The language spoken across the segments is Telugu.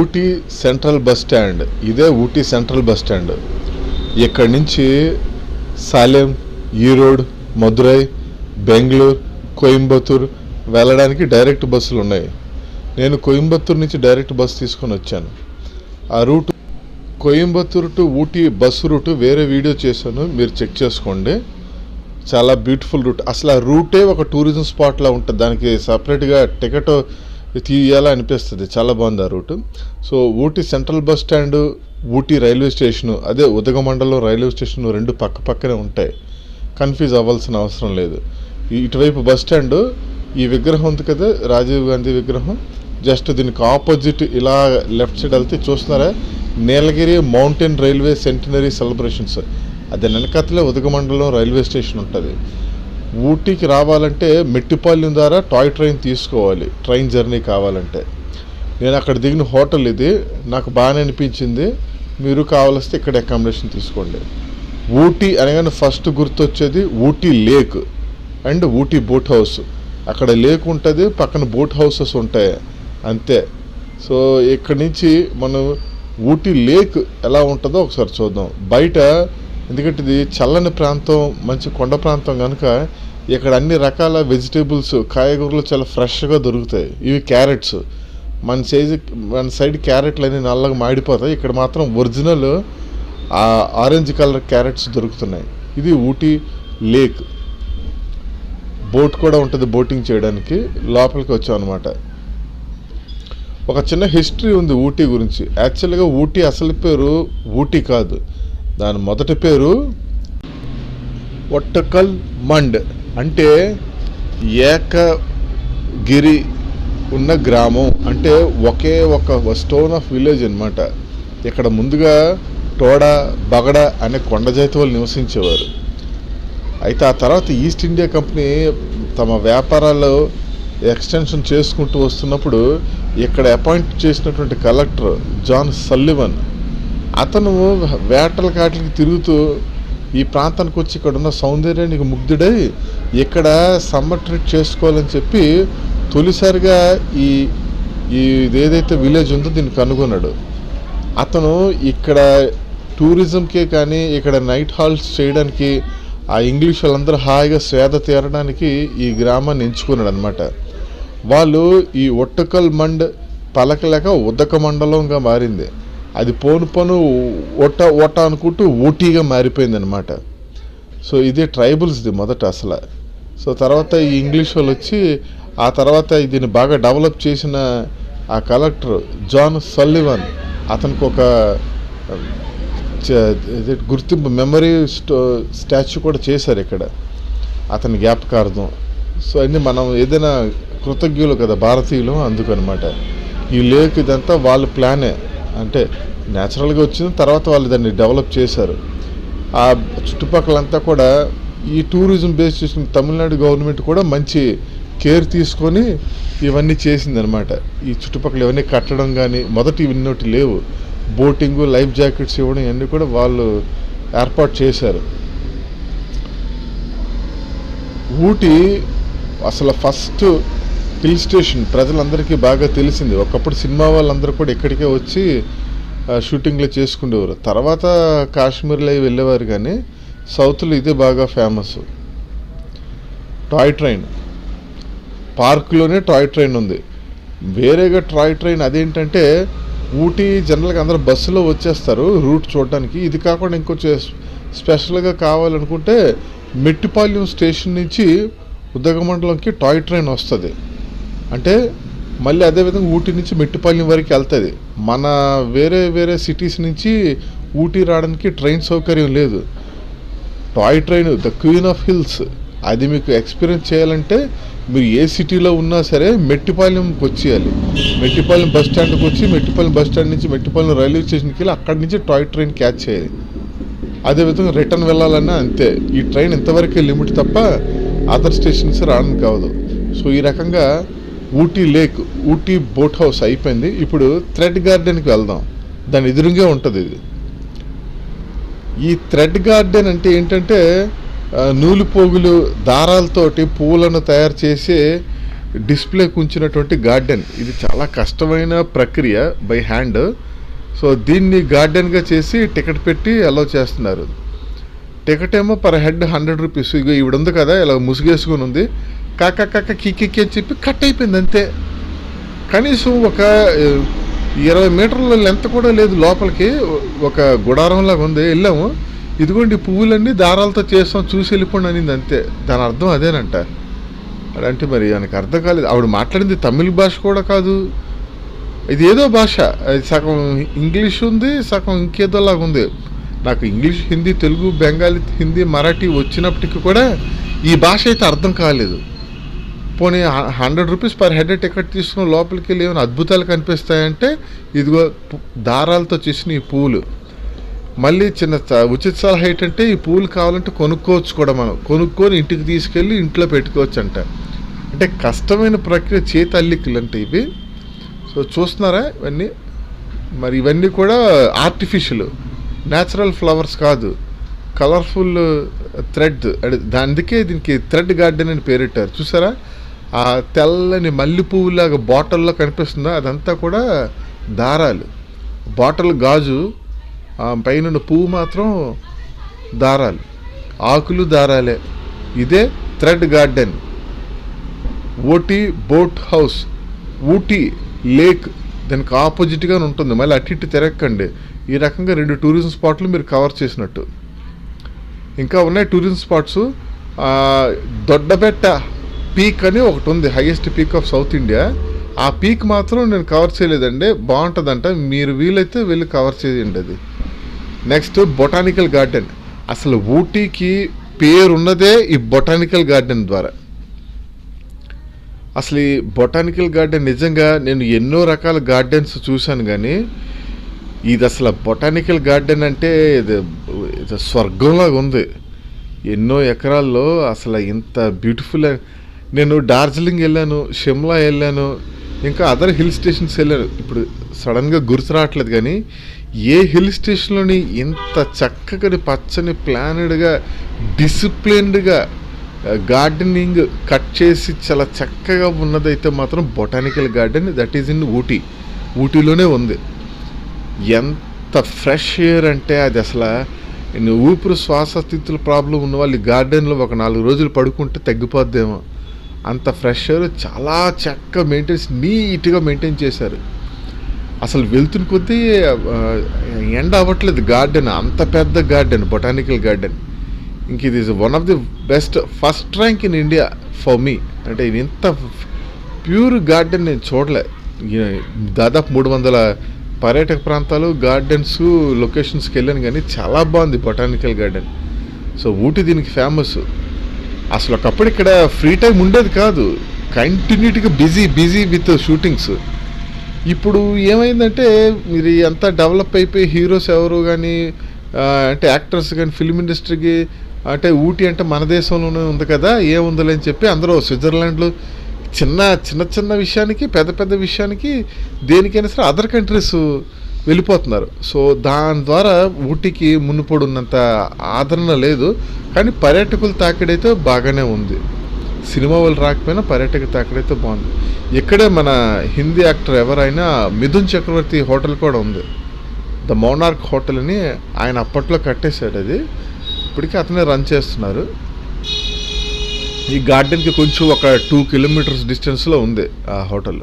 Ooty central bus stand. ఇదే ఊటీ సెంట్రల్ బస్ స్టాండ్. ఇక్కడి నుంచి సాలెం, ఈరోడ్, మదురై, బెంగళూరు, కోయంబత్తూర్ వెళ్ళడానికి డైరెక్ట్ బస్సులు ఉన్నాయి. నేను కోయంబత్తూర్ నుంచి డైరెక్ట్ బస్సు తీసుకొని వచ్చాను. ఆ route Coimbatore to Ooty bus route వేరే వీడియో చేశాను, మీరు చెక్ చేసుకోండి. చాలా బ్యూటిఫుల్ రూట్. అసలు ఆ రూటే ఒక టూరిజం స్పాట్లా ఉంటుంది. దానికి సపరేట్గా టికెట్ తీయాలా అనిపిస్తుంది. చాలా బాగుంది ఆ route. So Ooty central bus stand, Ooty railway station, అదే ఉదగమండలం రైల్వే స్టేషన్ రెండు పక్క పక్కనే ఉంటాయి. కన్ఫ్యూజ్ అవ్వాల్సిన అవసరం లేదు. ఇటువైపు బస్ స్టాండ్, ఈ విగ్రహం ఉంది కదా రాజీవ్ గాంధీ విగ్రహం, జస్ట్ దీనికి ఆపోజిట్ ఇలా లెఫ్ట్ సైడ్ వెళ్తే చూస్తున్నారా, నీలగిరి మౌంటైన్ రైల్వే సెంటినరీ సెలబ్రేషన్స్, అది వెనకతలే ఉదగమండలం రైల్వే స్టేషన్ ఉంటుంది. ఊటీకి రావాలంటే మెట్టుపాలెం ద్వారా టాయ్ ట్రైన్ తీసుకోవాలి, ట్రైన్ జర్నీ కావాలంటే. నేను అక్కడ దిగిన హోటల్ ఇది, నాకు బాగానే అనిపించింది. మీరు కావాల్స్తే ఇక్కడ అకామిడేషన్ తీసుకోండి. ఊటీ అనగానే ఫస్ట్ గుర్తొచ్చేది Ooty lake and Ooty boat house. అక్కడ లేక్ ఉంటుంది, పక్కన బోట్ హౌసెస్ ఉంటాయి, అంతే. సో ఇక్కడి నుంచి మనం ఊటీ లేక్ ఎలా ఉంటుందో ఒకసారి చూద్దాం. బయట, ఎందుకంటే ఇది చల్లని ప్రాంతం, మంచి కొండ ప్రాంతం కనుక ఇక్కడ అన్ని రకాల వెజిటేబుల్స్, కాయగూరలు చాలా ఫ్రెష్గా దొరుకుతాయి. ఇవి క్యారెట్స్, మన సైడ్ క్యారెట్లు అన్నీ నల్లగా మాడిపోతాయి. ఇక్కడ మాత్రం ఒరిజినల్ ఆరెంజ్ కలర్ క్యారెట్స్ దొరుకుతున్నాయి. ఇది ఊటీ లేక్. బోట్ కూడా ఉంటుంది బోటింగ్ చేయడానికి. లోపలికి వచ్చాం అనమాట. ఒక చిన్న హిస్టరీ ఉంది ఊటీ గురించి. యాక్చువల్గా ఊటీ అసలు పేరు ఊటీ కాదు, దాని మొదటి పేరు ఒట్టకల్ మండ్, అంటే ఏకగిరి ఉన్న గ్రామం, అంటే ఒకే ఒక స్టోన్ ఆఫ్ విలేజ్ అనమాట. ఇక్కడ ముందుగా టోడ, బగడ అనే కొండ జాతి వాళ్ళు నివసించేవారు. అయితే ఆ తర్వాత ఈస్ట్ ఇండియా కంపెనీ తమ వ్యాపారాలు ఎక్స్టెన్షన్ చేసుకుంటూ వస్తున్నప్పుడు ఇక్కడ అపాయింట్ చేసినటువంటి కలెక్టర్ జాన్ సల్లివన్, అతను వేటల కాటికి తిరుగుతూ ఈ ప్రాంతానికి వచ్చి ఇక్కడ ఉన్న సౌందర్యానికి ముగ్ధుడై ఇక్కడ సమ్మర్ ట్రీట్ చేసుకోవాలని చెప్పి తొలిసారిగా ఇదేదైతే విలేజ్ ఉందో దీన్ని కనుగొన్నాడు. అతను ఇక్కడ టూరిజంకే కానీ ఇక్కడ నైట్ హాల్స్ చేయడానికి, ఆ ఇంగ్లీష్ వాళ్ళందరూ హాయిగా స్వేద తీరడానికి ఈ గ్రామాన్ని ఎంచుకున్నాడు అనమాట. వాళ్ళు ఈ ఒట్టకల్ మండ్ పలకలేక ఉదగమండలంగా మారింది. అది పోను ఒట్ట అనుకుంటూ ఊటీగా మారిపోయింది అనమాట. సో ఇది ట్రైబల్స్ది మొదట అసలు. సో తర్వాత ఈ ఇంగ్లీష్ వాళ్ళు వచ్చి ఆ తర్వాత దీన్ని బాగా డెవలప్ చేసిన ఆ కలెక్టర్ జాన్ సల్లివన్, అతనికి ఒక గుర్తింపు మెమరీ స్టాచ్యూ కూడా చేశారు ఇక్కడ అతని జ్ఞాపకార్థం. సో అన్నీ మనం ఏదైనా కృతజ్ఞులు కదా భారతీయులు, అందుకనమాట. ఈ లేక్ ఇదంతా వాళ్ళ ప్లానే, అంటే న్యాచురల్గా వచ్చింది, తర్వాత వాళ్ళు దాన్ని డెవలప్ చేశారు. ఆ చుట్టుపక్కలంతా కూడా ఈ టూరిజం బేస్ చేసుకుని తమిళనాడు గవర్నమెంట్ కూడా మంచి కేర్ తీసుకొని ఇవన్నీ చేసిందనమాట. ఈ చుట్టుపక్కల ఇవన్నీ కట్టడం కానీ, మొదటి ఇవన్నీ లేవు, బోటింగు, లైఫ్ జాకెట్స్ ఇవ్వడం ఇవన్నీ కూడా వాళ్ళు ఏర్పాటు చేశారు. ఊటీ అసలు ఫస్ట్ హిల్ స్టేషన్ ప్రజలందరికీ బాగా తెలిసింది. ఒకప్పుడు సినిమా వాళ్ళందరూ కూడా ఇక్కడికే వచ్చి షూటింగ్లో చేసుకునేవారు. తర్వాత కాశ్మీర్లో వెళ్ళేవారు, కానీ సౌత్లో ఇదే బాగా ఫేమస్. టాయ్ ట్రైన్, పార్కులోనే టాయ్ ట్రైన్ ఉంది. వేరేగా టాయ్ ట్రైన్ అదేంటంటే, ఊటీ జనరల్గా అందరూ బస్సులో వచ్చేస్తారు రూట్ చూడడానికి. ఇది కాకుండా ఇంకొంచెం స్పెషల్గా కావాలనుకుంటే మెట్టుపాలెం స్టేషన్ నుంచి ఉదగమండలంకి టాయ్ ట్రైన్ వస్తుంది. అంటే మళ్ళీ అదేవిధంగా ఊటీ నుంచి మెట్టుపాలెం వరకు వెళ్తుంది. మన వేరే సిటీస్ నుంచి ఊటీ రావడానికి ట్రైన్ సౌకర్యం లేదు. Toy train the queen of hills, అది మీకు ఎక్స్పీరియన్స్ చేయాలంటే మీరు ఏ సిటీలో ఉన్నా సరే మెట్టుపాలెంకి వచ్చేయాలి. మెట్టుపాలెం బస్ స్టాండ్కి వచ్చి మెట్టుపాలెం బస్ స్టాండ్ నుంచి మెట్టుపాలెం రైల్వే స్టేషన్కి వెళ్ళి అక్కడి నుంచి టాయ్ ట్రైన్ క్యాచ్ చేయాలి. అదేవిధంగా రిటర్న్ వెళ్ళాలన్నా అంతే. ఈ ట్రైన్ ఇంతవరకే లిమిట్ తప్ప అదర్ స్టేషన్స్ రావడానికి కావదు. సో ఈ రకంగా Ooty lake, Ooty boat house అయిపోయింది. ఇప్పుడు థ్రెడ్ గార్డెన్కి వెళ్దాం. దాని ఎదురుగా ఉంటుంది ఇది. ఈ థ్రెడ్ గార్డెన్ అంటే ఏంటంటే నూలు పోగులు, దారాలతోటి పువ్వులను తయారు చేసి డిస్ప్లేకి ఉంచినటువంటి గార్డెన్. ఇది చాలా కష్టమైన ప్రక్రియ బై హ్యాండ్. సో దీన్ని గార్డెన్గా చేసి టికెట్ పెట్టి అలౌ చేస్తున్నారు. టికెట్ ఏమో పర్ హెడ్ 100 రూపీస్. ఇగో ఈవిడ ఉంది కదా ఇలా ముసుగేసుకుని ఉంది, కాక కాక కిక్కి అని చెప్పి కట్ అయిపోయింది అంతే. కనీసం ఒక 20 మీటర్ల లెంత్ కూడా లేదు లోపలికి. ఒక గుడారంలాగా ఉంది. వెళ్ళాము, ఇదిగోండి పువ్వులన్నీ దారాలతో చేస్తాం చూసి వెళ్ళిపోండి అనింది అంతే. దాని అర్థం అదేనంట. అంటే మరి ఆయనకు అర్థం కాలేదు. ఆవిడ మాట్లాడింది తమిళ భాష కూడా కాదు, ఇది ఏదో భాష. అది సగం ఇంగ్లీష్ ఉంది, సగం ఇంకేదోలాగా ఉంది. నాకు ఇంగ్లీష్, హిందీ, తెలుగు, బెంగాలీ, హిందీ, మరాఠీ వచ్చినప్పటికీ కూడా ఈ భాష అయితే అర్థం కాలేదు. పోనీ 100 రూపీస్ పర్ హెడ్ టికెట్ తీసుకుని లోపలికి వెళ్ళి ఏమైనా అద్భుతాలు కనిపిస్తాయంటే ఇదిగో దారాలతో చేసిన ఈ పువ్వులు. మళ్ళీ చిన్న ఉచిత సలహా ఏంటంటే ఈ పువ్వులు కావాలంటే కొనుక్కోవచ్చు కూడా, మనం కొనుక్కొని ఇంటికి తీసుకెళ్ళి ఇంట్లో పెట్టుకోవచ్చు అంట. అంటే కష్టమైన ప్రక్రియ, చేతి అల్లికలు అంటే ఇవి. సో చూస్తున్నారా ఇవన్నీ. మరి ఇవన్నీ కూడా ఆర్టిఫిషియల్, న్యాచురల్ ఫ్లవర్స్ కాదు, కలర్ఫుల్ థ్రెడ్. అందుకే దీనికి థ్రెడ్ గార్డెన్ అని పేరెట్టారు. చూసారా ఆ తెల్లని మల్లె పువ్వులాగా బాటిల్లో కనిపిస్తుందా, అదంతా కూడా దారాలు. బాటిల్ గాజు, పైన పువ్వు మాత్రం దారాలు, ఆకులు దారాలే. ఇదే thread garden. OT boat house, Ooty lake దానికి ఆపోజిట్గానే ఉంటుంది. మళ్ళీ అటు ఇటు తిరగకండి. ఈ రకంగా 2 టూరిజం స్పాట్లు మీరు కవర్ చేసినట్టు. ఇంకా ఉన్నాయి టూరిజం స్పాట్స్. దొడ్డబెట్ట పీక్ అని ఒకటి ఉంది, highest peak of south India. ఆ పీక్ మాత్రం నేను కవర్ చేయలేదండి, బాగుంటుందంట. మీరు వీలైతే వెళ్ళి కవర్ చేయండి అది. Next botanical garden. అసలు ఊటీకి పేరున్నదే ఈ బొటానికల్ గార్డెన్ ద్వారా. అసలు ఈ బొటానికల్ గార్డెన్ నిజంగా నేను ఎన్నో రకాల గార్డెన్స్ చూశాను, కానీ ఇది అసలు బొటానికల్ గార్డెన్ అంటే ఇది స్వర్గంలాగా ఉంది. ఎన్నో ఎకరాల్లో అసలు ఇంత బ్యూటిఫుల్. నేను డార్జిలింగ్ వెళ్ళాను, షిమ్లా వెళ్ళాను, ఇంకా అదర్ హిల్ స్టేషన్స్ వెళ్ళాను. ఇప్పుడు సడన్గా గుర్తు రావట్లేదు, కానీ ఏ హిల్ స్టేషన్లోని ఇంత చక్కగా పచ్చని ప్లానెడ్గా డిసిప్లిన్డ్గా గార్డెనింగ్ కట్ చేసి చాలా చక్కగా ఉన్నదైతే మాత్రం botanical garden. That is in Ooty. ఊటీలోనే ఉంది. ఎంత ఫ్రెష్ ఎయిర్ అంటే అది అసలు ఊపిరి శ్వాసస్థితుల ప్రాబ్లం ఉన్న వాళ్ళు ఈ గార్డెన్లో ఒక 4 రోజులు పడుకుంటే తగ్గిపోద్దేమో. అంత ఫ్రెష్ ఎయిర్, చాలా చక్కగా నీట్గా మెయింటైన్ చేశారు. అసలు వెళ్తున్న కొద్దీ ఎండ అవ్వట్లేదు గార్డెన్. అంత పెద్ద గార్డెన్ బొటానికల్ గార్డెన్. ఇంక ఇది one of the best, first rank in India for me. అంటే ఇది ఇంత ప్యూర్ గార్డెన్ నేను చూడలే. దాదాపు 300 పర్యాటక ప్రాంతాలు, గార్డెన్స్, లొకేషన్స్కి వెళ్ళాను, కానీ చాలా బాగుంది బొటానికల్ గార్డెన్. సో ఊటీ దీనికి ఫేమస్. అసలు ఒకప్పుడు ఇక్కడ ఫ్రీ టైం ఉండేది కాదు, కంటిన్యూటీగా బిజీ విత్ షూటింగ్స్. ఇప్పుడు ఏమైందంటే మీరు అంతా డెవలప్ అయిపోయి హీరోస్ ఎవరు కానీ అంటే యాక్టర్స్ కానీ ఫిల్మ్ ఇండస్ట్రీకి అంటే ఊటీ అంటే మన దేశంలోనే ఉంది కదా, ఏముందని చెప్పి అందరూ స్విట్జర్లాండ్లో చిన్న విషయానికి, పెద్ద విషయానికి, దేనికైనా సరే అదర్ కంట్రీస్ వెళ్ళిపోతున్నారు. సో దాని ద్వారా ఊటీకి మునుపడు ఉన్నంత ఆదరణ లేదు, కానీ పర్యాటకుల తాకిడైతే బాగానే ఉంది. సినిమా వాళ్ళు రాకపోయినా పర్యాటక తాకిడైతే బాగుంది. ఇక్కడే మన హిందీ యాక్టర్ ఎవరైనా మిథున్ చక్రవర్తి హోటల్ కూడా ఉంది, ద మోనార్క్ హోటల్ అని. ఆయన అప్పట్లో కట్టేశాడు అది, ఇప్పటికీ అతనే రన్ చేస్తున్నారు. ఈ గార్డెన్కి కొంచెం ఒక 2 కిలోమీటర్స్ డిస్టెన్స్లో ఉంది ఆ హోటల్.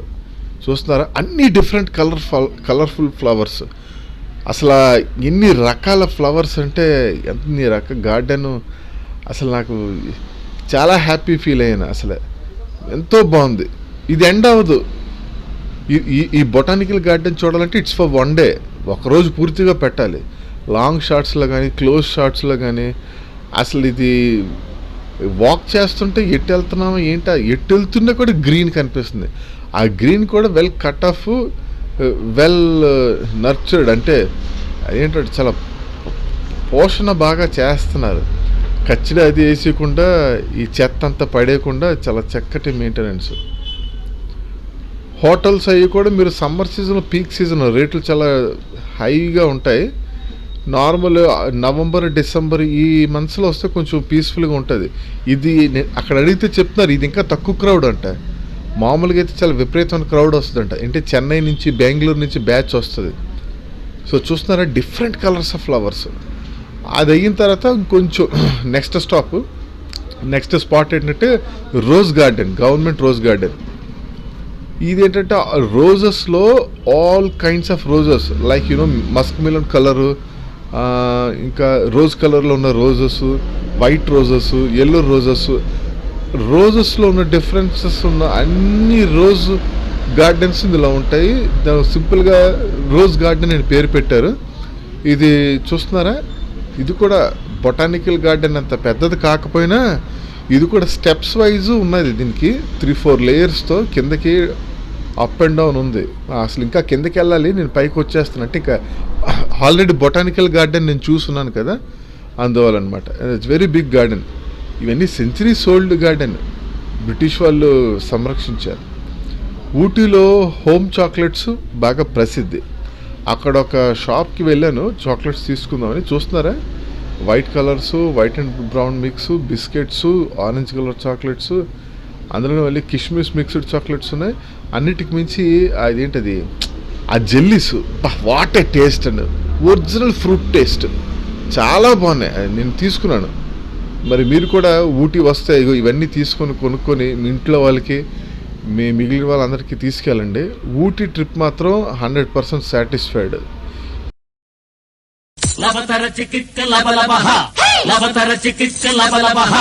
చూస్తున్నారా అన్ని డిఫరెంట్ కలర్ఫుల్ ఫ్లవర్స్. అసలు ఎన్ని రకాల ఫ్లవర్స్ అంటే ఎన్ని రకాల గార్డెన్. అసలు నాకు చాలా హ్యాపీ ఫీల్ అయ్యాను. అసలు ఎంతో బాగుంది. ఇది ఎండ్ అవ్వదు. ఈ బొటానికల్ గార్డెన్ చూడాలంటే ఇట్స్ ఫర్ 1 డే, ఒకరోజు పూర్తిగా పెట్టాలి. లాంగ్ షాట్స్లో కానీ క్లోజ్ షాట్స్లో కానీ అసలు ఇది వాక్ చేస్తుంటే ఎటు వెళ్తున్నామో ఏంటో, ఎటు వెళ్తున్నా కూడా గ్రీన్ కనిపిస్తుంది. ఆ గ్రీన్ కూడా well cut off, well nurtured. అంటే ఏంటంటే చాలా పోషణ బాగా చేస్తున్నారు. కచ్చిడ అది వేసేయకుండా, ఈ చెత్త అంతా పడేయకుండా చాలా చక్కటి మెయింటెనెన్స్. హోటల్స్ అవి కూడా మీరు సమ్మర్ సీజన్, పీక్ సీజన్ రేట్లు చాలా హైగా ఉంటాయి. నార్మల్ నవంబర్, డిసెంబర్ ఈ మంత్స్లో వస్తే కొంచెం పీస్ఫుల్గా ఉంటుంది. ఇది అక్కడ అడిగితే చెప్తున్నారు ఇది ఇంకా తక్కువ క్రౌడ్ అంట. మామూలుగా అయితే చాలా విపరీతమైన క్రౌడ్ వస్తుందంట. అంటే చెన్నై నుంచి బెంగళూరు నుంచి బ్యాచ్ వస్తుంది. సో చూస్తున్నారా డిఫరెంట్ కలర్స్ ఆఫ్ ఫ్లవర్స్. అది అయిన తర్వాత ఇంకొంచెం నెక్స్ట్ స్పాట్ ఏంటంటే rose garden, government rose garden. ఇది ఏంటంటే రోజెస్లో all kinds of roses like musk melon colour, ఇంకా రోజ్ కలర్లో ఉన్న రోజెస్, వైట్ రోజెస్, ఎల్లో రోజెస్లో ఉన్న డిఫరెన్సెస్ ఉన్న అన్ని రోజ్ గార్డెన్స్ ఇందులో ఉంటాయి. సింపుల్గా రోజ్ గార్డెన్ అని పేరు పెట్టారు. ఇది చూస్తున్నారా, ఇది కూడా బొటానికల్ గార్డెన్ అంత పెద్దది కాకపోయినా ఇది కూడా స్టెప్స్ వైజ్ ఉన్నది. దీనికి 3-4 లేయర్స్తో కిందకి అప్ అండ్ డౌన్ ఉంది. అసలు ఇంకా కిందకి వెళ్ళాలి, నేను పైకి వచ్చేస్తాను అంటే ఇంకా ఆల్రెడీ బొటానికల్ గార్డెన్ నేను చూస్తున్నాను కదా, అందువల్లనమాట. It's very big garden. ఇవన్నీ సెంచరీస్ ఓల్డ్ గార్డెన్, బ్రిటిష్ వాళ్ళు సంరక్షించారు. ఊటీలో హోమ్ చాక్లెట్స్ బాగా ప్రసిద్ధి. అక్కడ ఒక షాప్కి వెళ్ళాను చాక్లెట్స్ తీసుకుందామని. చూస్తున్నారా white colours, white and brown mix, biscuits, orange colour chocolates, అందులో మళ్ళీ కిష్మిష్ మిక్స్డ్ చాక్లెట్స్ ఉన్నాయి. అన్నిటికి మించి అదేంటది ఆ jellies, what a taste and original fruit taste, చాలా బాగున్నాయి. నేను తీసుకున్నాను. మరి మీరు కూడా ఊటీ వస్తే ఇవన్నీ కొనుక్కొని మీ ఇంట్లో వాళ్ళకి, మీ మిగిలిన వాళ్ళందరికీ తీసుకెళ్ళండి. ఊటీ ట్రిప్ మాత్రం 100% సాటిస్ఫైడ్.